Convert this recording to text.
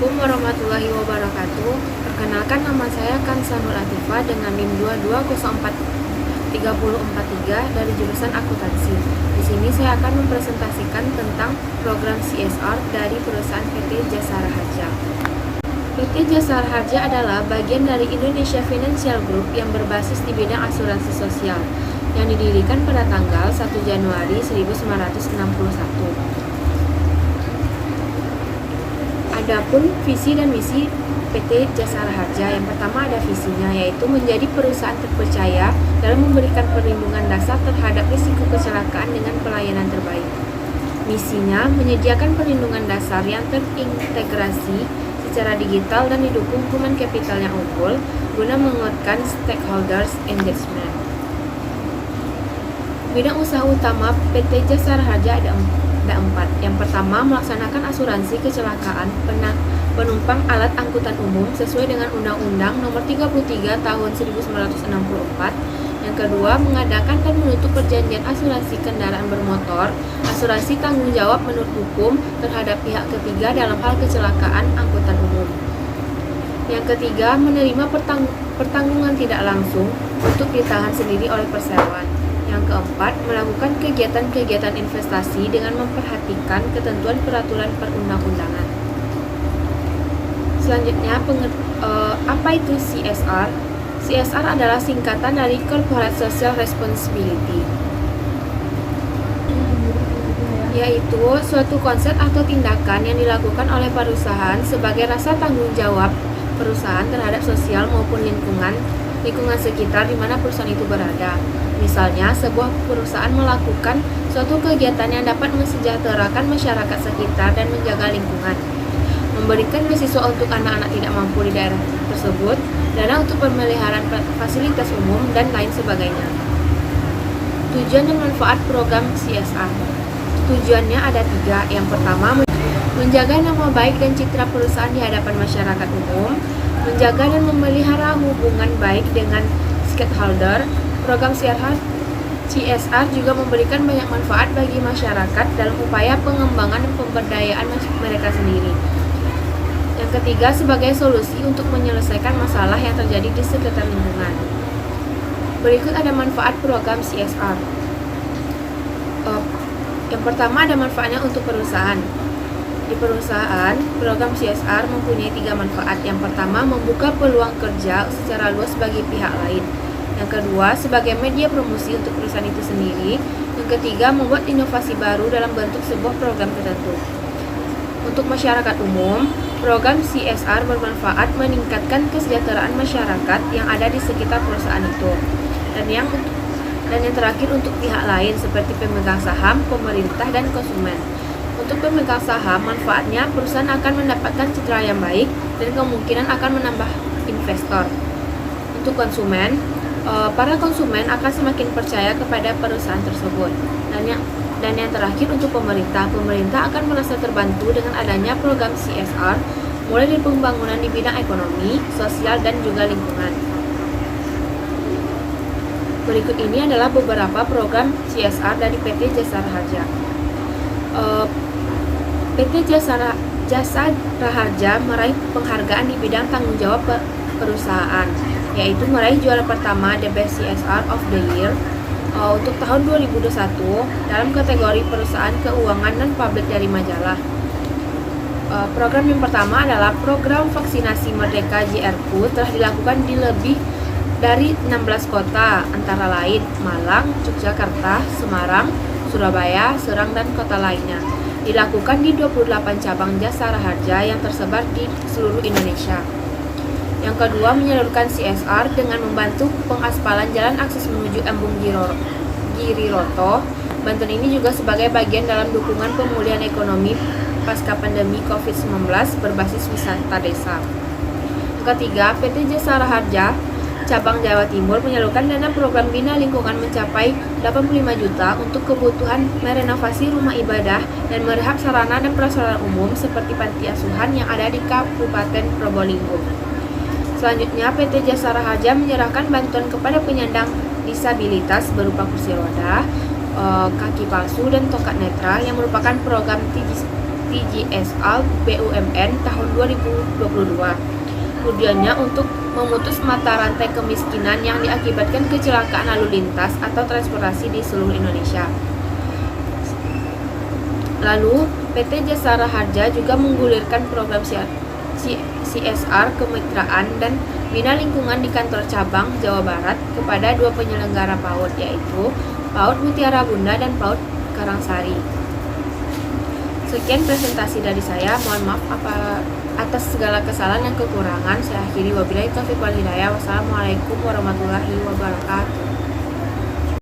Assalamualaikum warahmatullahi wabarakatuh. Perkenalkan, nama saya Kansanul Latifah dengan NIM 22043043 dari jurusan akuntansi. Di sini saya akan mempresentasikan tentang program CSR dari perusahaan PT Jasara Harja. PT Jasara Harja adalah bagian dari Indonesia Financial Group yang berbasis di bidang asuransi sosial yang didirikan pada tanggal 1 Januari 1961. Adapun visi dan misi PT Jasara Harja, yang pertama ada visinya, yaitu menjadi perusahaan terpercaya dalam memberikan perlindungan dasar terhadap risiko kecelakaan dengan pelayanan terbaik. Misinya menyediakan perlindungan dasar yang terintegrasi secara digital dan didukung human capital yang unggul guna menguatkan stakeholders engagement. Bidang usaha utama PT Jasara Harja ada 4. Yang pertama, melaksanakan asuransi kecelakaan penumpang alat angkutan umum sesuai dengan Undang-Undang Nomor 33 Tahun 1964. Yang kedua, mengadakan dan menutup perjanjian asuransi kendaraan bermotor, asuransi tanggung jawab menurut hukum terhadap pihak ketiga dalam hal kecelakaan angkutan umum. Yang ketiga, menerima pertanggungan tidak langsung untuk ditahan sendiri oleh perseroan. Yang keempat, melakukan kegiatan-kegiatan investasi dengan memperhatikan ketentuan peraturan perundang-undangan. Selanjutnya, apa itu CSR? CSR adalah singkatan dari Corporate Social Responsibility, yaitu suatu konsep atau tindakan yang dilakukan oleh perusahaan sebagai rasa tanggung jawab perusahaan terhadap sosial maupun lingkungan sekitar di mana perusahaan itu berada. Misalnya, sebuah perusahaan melakukan suatu kegiatan yang dapat mensejahterakan masyarakat sekitar dan menjaga lingkungan, memberikan beasiswa untuk anak-anak tidak mampu di daerah tersebut, dana untuk pemeliharaan fasilitas umum, dan lain sebagainya. Tujuan dan manfaat program CSR. Tujuannya ada 3. Yang pertama, menjaga nama baik dan citra perusahaan di hadapan masyarakat umum, menjaga dan memelihara hubungan baik dengan stakeholder. Program CSR juga memberikan banyak manfaat bagi masyarakat dalam upaya pengembangan dan pemberdayaan mereka sendiri. Yang ketiga, sebagai solusi untuk menyelesaikan masalah yang terjadi di sekitar lingkungan. Berikut ada manfaat program CSR. Yang pertama, ada manfaatnya untuk perusahaan. Di perusahaan, program CSR mempunyai 3 manfaat. Yang pertama, membuka peluang kerja secara luas bagi pihak lain. Yang kedua, sebagai media promosi untuk perusahaan itu sendiri. Yang ketiga, membuat inovasi baru dalam bentuk sebuah program tertentu. Untuk masyarakat umum, program CSR bermanfaat meningkatkan kesejahteraan masyarakat yang ada di sekitar perusahaan itu. Dan yang terakhir, untuk pihak lain seperti pemegang saham, pemerintah, dan konsumen. Untuk pemegang saham, manfaatnya perusahaan akan mendapatkan citra yang baik dan kemungkinan akan menambah investor. Untuk konsumen, para konsumen akan semakin percaya kepada perusahaan tersebut. Dan yang terakhir, untuk pemerintah akan merasa terbantu dengan adanya program CSR, mulai dari pembangunan di bidang ekonomi, sosial, dan juga lingkungan. Berikut ini adalah beberapa program CSR dari PT Jasara Harja. PT Jasara Harja meraih penghargaan di bidang tanggung jawab perusahaan, yaitu meraih juara pertama The Best CSR of the Year untuk tahun 2021 dalam kategori perusahaan keuangan non publik dari majalah. Program yang pertama adalah program vaksinasi Merdeka JRQ, telah dilakukan di lebih dari 16 kota, antara lain Malang, Yogyakarta, Semarang, Surabaya, Serang, dan kota lainnya. Dilakukan di 28 cabang Jasara Harja yang tersebar di seluruh Indonesia. Yang kedua, menyalurkan CSR dengan membantu pengaspalan jalan akses menuju Embung Giriroto. Bantuan ini juga sebagai bagian dalam dukungan pemulihan ekonomi pasca pandemi COVID-19 berbasis wisata desa. Yang ketiga, PT Jasara Harja Cabang Jawa Timur menyalurkan dana program Bina Lingkungan mencapai 85 juta untuk kebutuhan merenovasi rumah ibadah dan merehab sarana dan prasarana umum seperti panti asuhan yang ada di Kabupaten Probolinggo. Selanjutnya, PT Jasara Harja menyerahkan bantuan kepada penyandang disabilitas berupa kursi roda, kaki palsu, dan tongkat netra yang merupakan program PT JSA BUMN tahun 2022. Tujuannya untuk memutus mata rantai kemiskinan yang diakibatkan kecelakaan lalu lintas atau transportasi di seluruh Indonesia. Lalu, PT Jasara Harja juga menggulirkan program CSR kemitraan dan bina lingkungan di kantor cabang Jawa Barat kepada 2 penyelenggara PAUD, yaitu PAUD Mutiara Bunda dan PAUD Karangsari. Sekian presentasi dari saya. Mohon maaf atas segala kesalahan dan kekurangan. Saya akhiri, wabillahi taufiq wal hidayah. Wassalamualaikum warahmatullahi wabarakatuh.